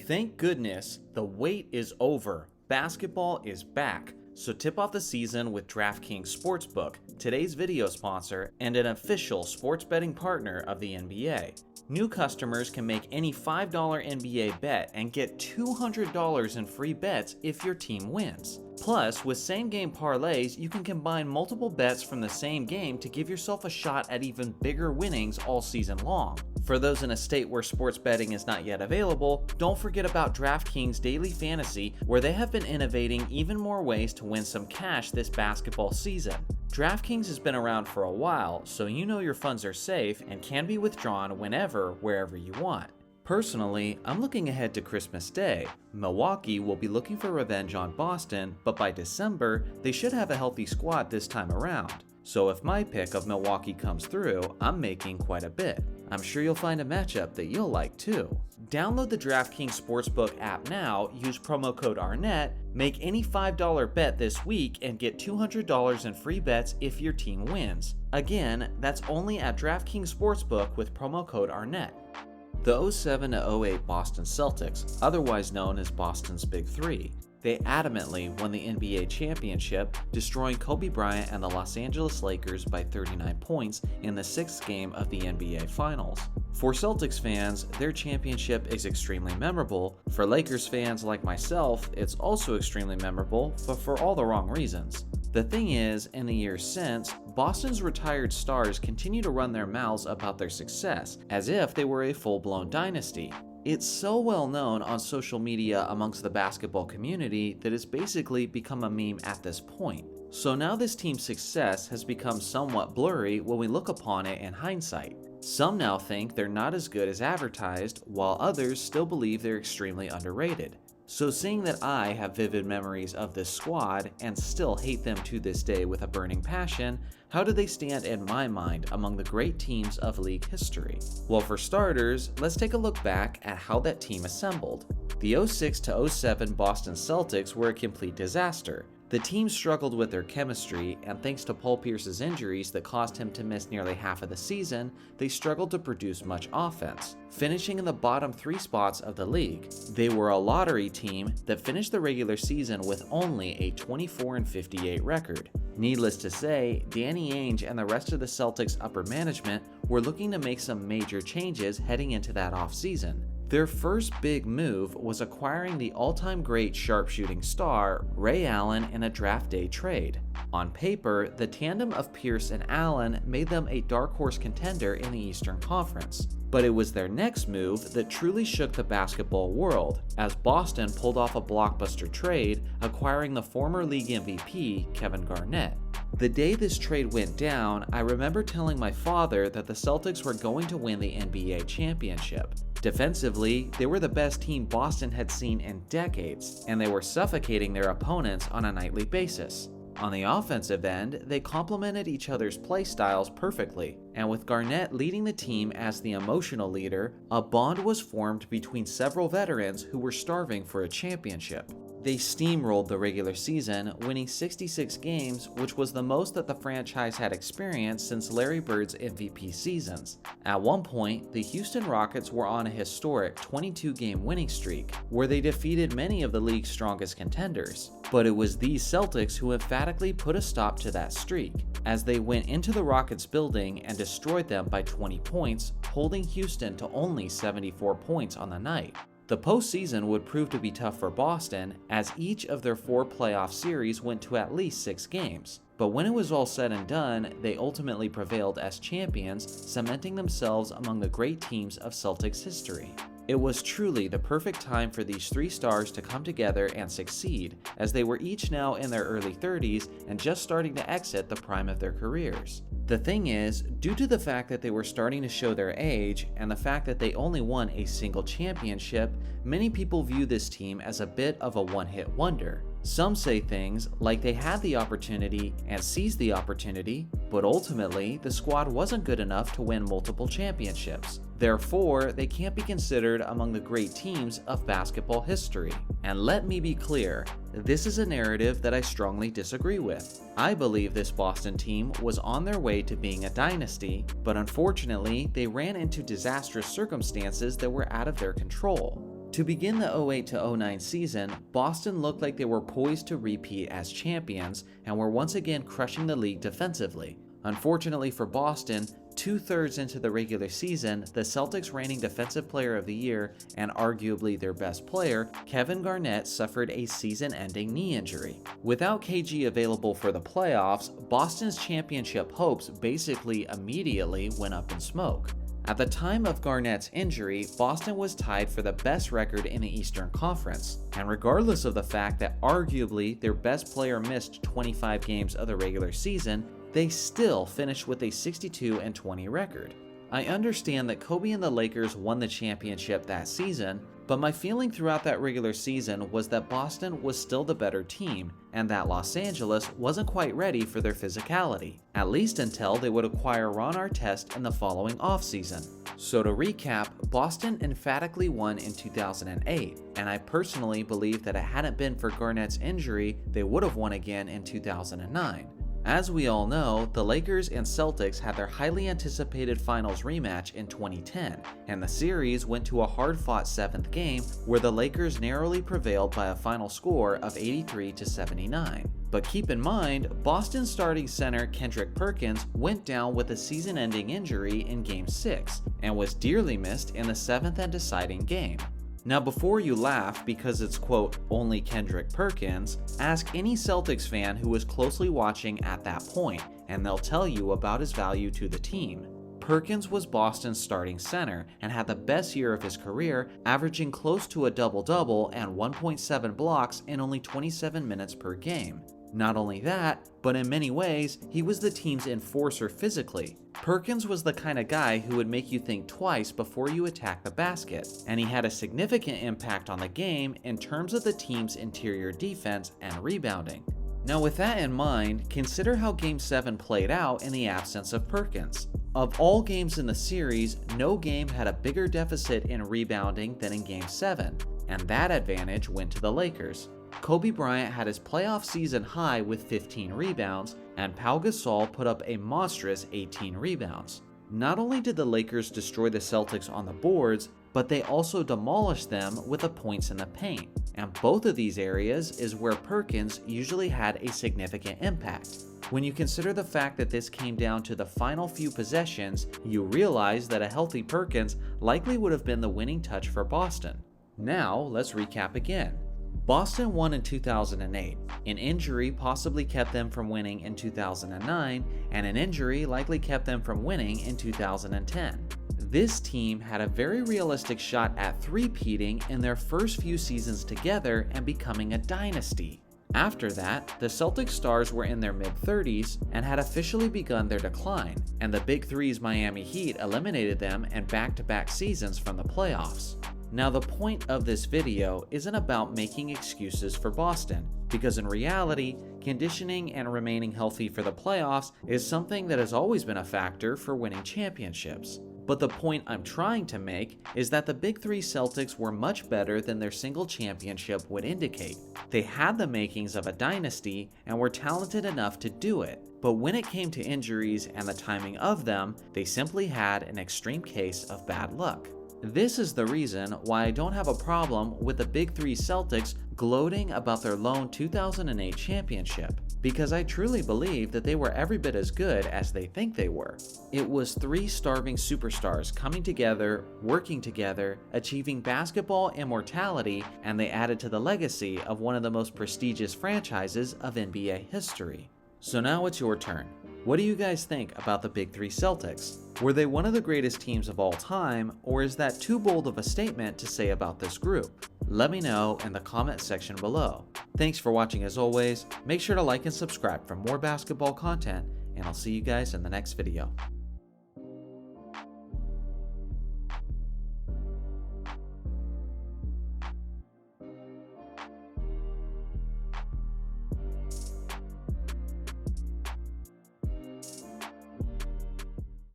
Thank goodness, the wait is over. Basketball is back. So tip off the season with DraftKings Sportsbook, today's video sponsor and an official sports betting partner of the NBA. New customers can make any $5 NBA bet and get $200 in free bets if your team wins. Plus, with same-game parlays, you can combine multiple bets from the same game to give yourself a shot at even bigger winnings all season long. For those in a state where sports betting is not yet available, don't forget about DraftKings Daily Fantasy, where they have been innovating even more ways to win some cash this basketball season. DraftKings has been around for a while, so you know your funds are safe and can be withdrawn whenever, wherever you want. Personally, I'm looking ahead to Christmas Day. Milwaukee will be looking for revenge on Boston, but by December, they should have a healthy squad this time around. So if my pick of Milwaukee comes through, I'm making quite a bit. I'm sure you'll find a matchup that you'll like too. Download the DraftKings Sportsbook app now, use promo code ARNETT, make any $5 bet this week and get $200 in free bets if your team wins. Again, that's only at DraftKings Sportsbook with promo code ARNETT. The 07-08 Boston Celtics, otherwise known as Boston's Big Three, they adamantly won the NBA championship, destroying Kobe Bryant and the Los Angeles Lakers by 39 points in the sixth game of the NBA Finals. For Celtics fans, their championship is extremely memorable. For Lakers fans like myself, it's also extremely memorable, but for all the wrong reasons. The thing is, in the years since, Boston's retired stars continue to run their mouths about their success, as if they were a full-blown dynasty. It's so well known on social media amongst the basketball community that it's basically become a meme at this point. So now this team's success has become somewhat blurry when we look upon it in hindsight. Some now think they're not as good as advertised, while others still believe they're extremely underrated. So seeing that I have vivid memories of this squad and still hate them to this day with a burning passion, how do they stand in my mind among the great teams of league history? Well, for starters, let's take a look back at how that team assembled. The 06-07 Boston Celtics were a complete disaster. The team struggled with their chemistry, and thanks to Paul Pierce's injuries that caused him to miss nearly half of the season, they struggled to produce much offense, finishing in the bottom three spots of the league. They were a lottery team that finished the regular season with only a 24-58 record. Needless to say, Danny Ainge and the rest of the Celtics upper management were looking to make some major changes heading into that offseason. Their first big move was acquiring the all-time great sharpshooting star, Ray Allen, in a draft day trade. On paper, the tandem of Pierce and Allen made them a dark horse contender in the Eastern Conference. But it was their next move that truly shook the basketball world, as Boston pulled off a blockbuster trade, acquiring the former league MVP, Kevin Garnett. The day this trade went down, I remember telling my father that the Celtics were going to win the NBA championship. Defensively, they were the best team Boston had seen in decades, and they were suffocating their opponents on a nightly basis. On the offensive end, they complemented each other's play styles perfectly, and with Garnett leading the team as the emotional leader, a bond was formed between several veterans who were starving for a championship. They steamrolled the regular season, winning 66 games, which was the most that the franchise had experienced since Larry Bird's MVP seasons. At one point, the Houston Rockets were on a historic 22-game winning streak, where they defeated many of the league's strongest contenders. But it was these Celtics who emphatically put a stop to that streak, as they went into the Rockets building and destroyed them by 20 points, holding Houston to only 74 points on the night. The postseason would prove to be tough for Boston, as each of their 4 playoff series went to at least 6 games. But when it was all said and done, they ultimately prevailed as champions, cementing themselves among the great teams of Celtics history. It was truly the perfect time for these 3 stars to come together and succeed, as they were each now in their early 30s and just starting to exit the prime of their careers. The thing is, due to the fact that they were starting to show their age, and the fact that they only won a single championship, many people view this team as a bit of a one-hit wonder. Some say things like they had the opportunity and seized the opportunity, but ultimately the squad wasn't good enough to win multiple championships. Therefore, they can't be considered among the great teams of basketball history. And let me be clear, this is a narrative that I strongly disagree with. I believe this Boston team was on their way to being a dynasty, but unfortunately, they ran into disastrous circumstances that were out of their control. To begin the 08-09 season, Boston looked like they were poised to repeat as champions and were once again crushing the league defensively. Unfortunately for Boston, 2/3 into the regular season, the Celtics' reigning Defensive Player of the Year and arguably their best player, Kevin Garnett, suffered a season-ending knee injury. Without KG available for the playoffs, Boston's championship hopes basically immediately went up in smoke. At the time of Garnett's injury, Boston was tied for the best record in the Eastern Conference, and regardless of the fact that arguably their best player missed 25 games of the regular season, they still finished with a 62-20 record. I understand that Kobe and the Lakers won the championship that season, but my feeling throughout that regular season was that Boston was still the better team, and that Los Angeles wasn't quite ready for their physicality, at least until they would acquire Ron Artest in the following offseason. So to recap, Boston emphatically won in 2008, and I personally believe that it hadn't been for Garnett's injury, they would have won again in 2009. As we all know, the Lakers and Celtics had their highly anticipated finals rematch in 2010, and the series went to a hard-fought 7th game where the Lakers narrowly prevailed by a final score of 83-79. But keep in mind, Boston's starting center Kendrick Perkins went down with a season-ending injury in Game 6 and was dearly missed in the 7th and deciding game. Now before you laugh because it's quote, only Kendrick Perkins, ask any Celtics fan who was closely watching at that point, and they'll tell you about his value to the team. Perkins was Boston's starting center and had the best year of his career, averaging close to a double-double and 1.7 blocks in only 27 minutes per game. Not only that, but in many ways, he was the team's enforcer physically. Perkins was the kind of guy who would make you think twice before you attack the basket, and he had a significant impact on the game in terms of the team's interior defense and rebounding. Now with that in mind, consider how Game 7 played out in the absence of Perkins. Of all games in the series, no game had a bigger deficit in rebounding than in Game 7, and that advantage went to the Lakers. Kobe Bryant had his playoff season high with 15 rebounds, and Pau Gasol put up a monstrous 18 rebounds. Not only did the Lakers destroy the Celtics on the boards, but they also demolished them with the points in the paint, and both of these areas is where Perkins usually had a significant impact. When you consider the fact that this came down to the final few possessions, you realize that a healthy Perkins likely would have been the winning touch for Boston. Now, let's recap again. Boston won in 2008. An injury possibly kept them from winning in 2009, and an injury likely kept them from winning in 2010. This team had a very realistic shot at three-peating in their first few seasons together and becoming a dynasty. After that, the Celtics stars were in their mid-30s and had officially begun their decline, and the Big Three's Miami Heat eliminated them in back-to-back seasons from the playoffs. Now the point of this video isn't about making excuses for Boston, because in reality, conditioning and remaining healthy for the playoffs is something that has always been a factor for winning championships. But the point I'm trying to make is that the Big Three Celtics were much better than their single championship would indicate. They had the makings of a dynasty and were talented enough to do it, but when it came to injuries and the timing of them, they simply had an extreme case of bad luck. This is the reason why I don't have a problem with the Big Three Celtics gloating about their lone 2008 championship, because I truly believe that they were every bit as good as they think they were. It was three starving superstars coming together, working together, achieving basketball immortality, and they added to the legacy of one of the most prestigious franchises of NBA history. So now it's your turn. What do you guys think about the Big Three Celtics? Were they one of the greatest teams of all time, or is that too bold of a statement to say about this group? Let me know in the comment section below. Thanks for watching as always. Make sure to like and subscribe for more basketball content, and I'll see you guys in the next video.